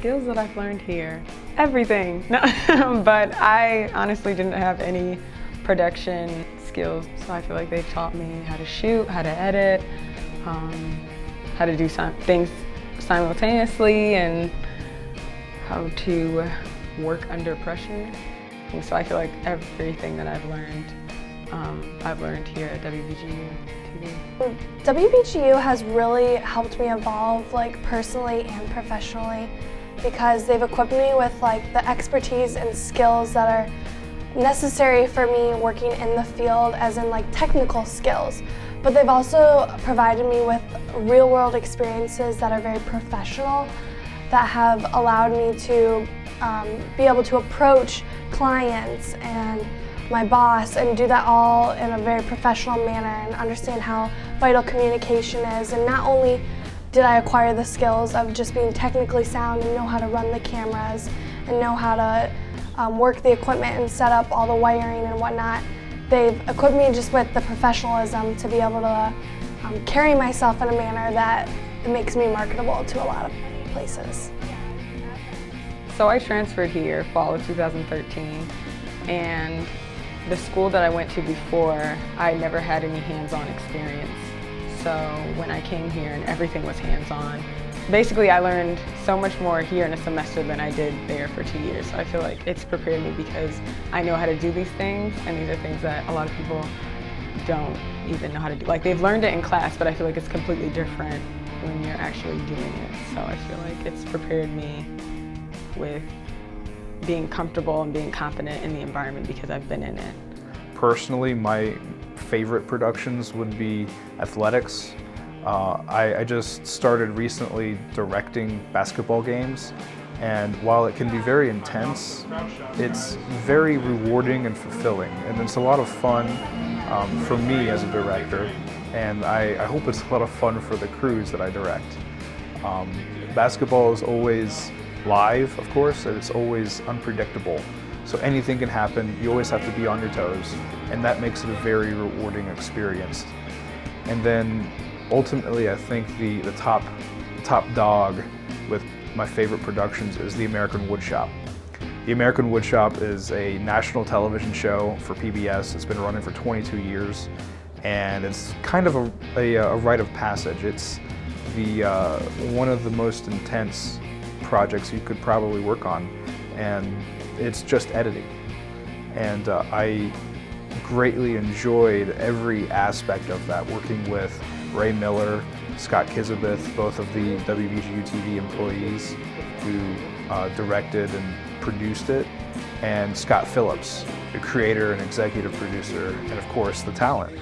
skills that I've learned here, everything. No, but I honestly didn't have any production skills, so I feel like they taught me how to shoot, how to edit, how to do some things simultaneously, and how to work under pressure. And so I feel like everything that I've learned here at WBGU-TV. WBGU has really helped me evolve, like, personally and professionally, because they've equipped me with, like, the expertise and skills that are necessary for me working in the field, as in, like, technical skills. But they've also provided me with real-world experiences that are very professional, that have allowed me to be able to approach clients and my boss and do that all in a very professional manner and understand how vital communication is. And not only did I acquire the skills of just being technically sound and know how to run the cameras and know how to work the equipment and set up all the wiring and whatnot, they've equipped me just with the professionalism to be able to carry myself in a manner that makes me marketable to a lot of places. So I transferred here fall of 2013, and the school that I went to before, I never had any hands-on experience. So when I came here and everything was hands-on, basically I learned so much more here in a semester than I did there for 2 years. So I feel like it's prepared me because I know how to do these things, and these are things that a lot of people don't even know how to do. Like, they've learned it in class, but I feel like it's completely different when you're actually doing it. So I feel like it's prepared me with being comfortable and being confident in the environment because I've been in it. Personally, my favorite productions would be athletics. I just started recently directing basketball games, and while it can be very intense, it's very rewarding and fulfilling, and it's a lot of fun for me as a director, and I hope it's a lot of fun for the crews that I direct. Basketball is always live, of course, and it's always unpredictable. So anything can happen, you always have to be on your toes, and that makes it a very rewarding experience. And then ultimately, I think the top dog with my favorite productions is The American Woodshop. The American Woodshop is a national television show for PBS. It's been running for 22 years, and it's kind of a rite of passage. It's one of the most intense projects you could probably work on, and it's just editing. And I greatly enjoyed every aspect of that, working with Ray Miller, Scott Kizabeth, both of the WBGU-TV employees who directed and produced it, and Scott Phillips, the creator and executive producer, and of course the talent.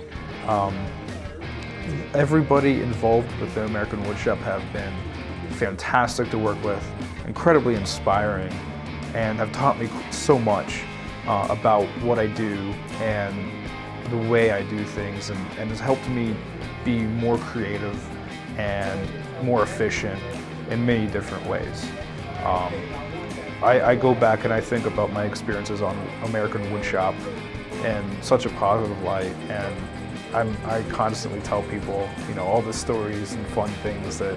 Everybody involved with the American Woodshop have been fantastic to work with, incredibly inspiring, and have taught me so much about what I do and the way I do things, and has helped me be more creative and more efficient in many different ways. I go back and I think about my experiences on American Woodshop in such a positive light, and I constantly tell people, you know, all the stories and fun things that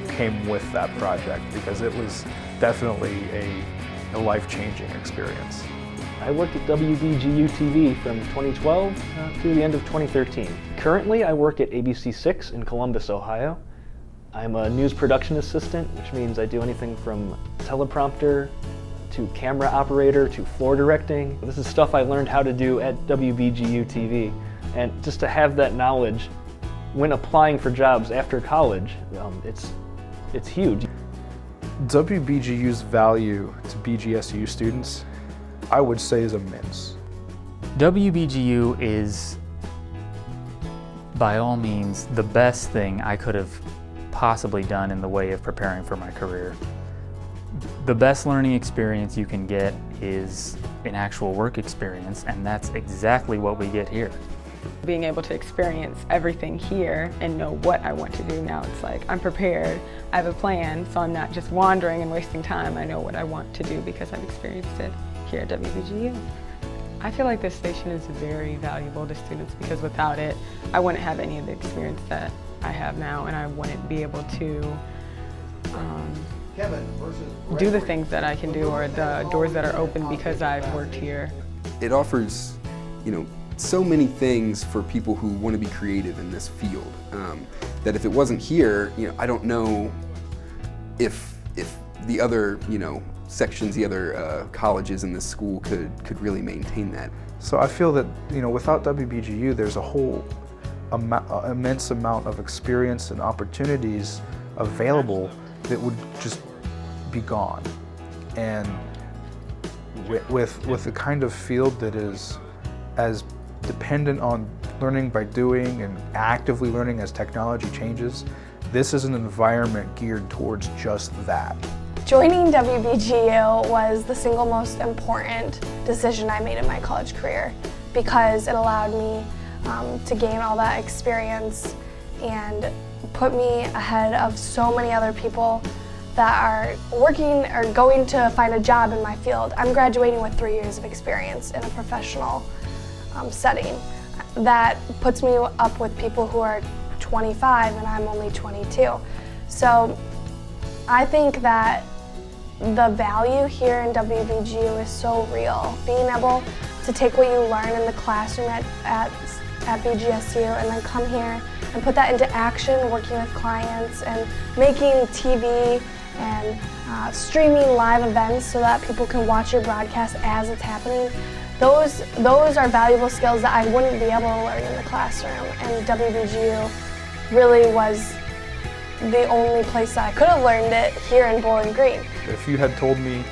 came with that project, because it was definitely a life-changing experience. I worked at WBGU-TV from 2012 through the end of 2013. Currently, I work at ABC6 in Columbus, Ohio. I'm a news production assistant, which means I do anything from teleprompter to camera operator to floor directing. This is stuff I learned how to do at WBGU-TV, and just to have that knowledge when applying for jobs after college, it's huge. WBGU's value to BGSU students, I would say, is immense. WBGU is, by all means, the best thing I could have possibly done in the way of preparing for my career. The best learning experience you can get is an actual work experience, and that's exactly what we get here. Being able to experience everything here and know what I want to do now, it's like I'm prepared, I have a plan, so I'm not just wandering and wasting time. I know what I want to do because I've experienced it here at WBGU. I feel like this station is very valuable to students because without it, I wouldn't have any of the experience that I have now, and I wouldn't be able to do the things that I can do, or the doors that are open because I've worked here. It offers, so many things for people who want to be creative in this field. That if it wasn't here, I don't know if the other, sections, the other colleges in this school could really maintain that. So I feel that, without WBGU, there's a whole immense amount of experience and opportunities available that would just be gone. And with the kind of field that is as dependent on learning by doing and actively learning as technology changes, this is an environment geared towards just that. Joining WBGU was the single most important decision I made in my college career because it allowed me to gain all that experience and put me ahead of so many other people that are working or going to find a job in my field. I'm graduating with 3 years of experience in a professional setting. That puts me up with people who are 25 and I'm only 22. So I think that the value here in WBGU is so real. Being able to take what you learn in the classroom at BGSU and then come here and put that into action, working with clients and making TV and streaming live events so that people can watch your broadcast as it's happening. Those are valuable skills that I wouldn't be able to learn in the classroom, and WBGU really was the only place that I could have learned it here in Bowling Green. If you had told me,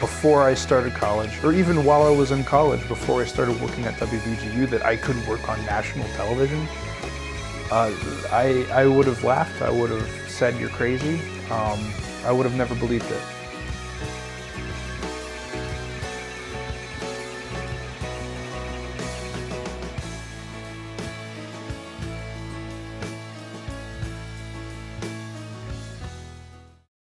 before I started college, or even while I was in college, before I started working at WBGU, that I could work on national television, I would have laughed. I would have said you're crazy. I would have never believed it.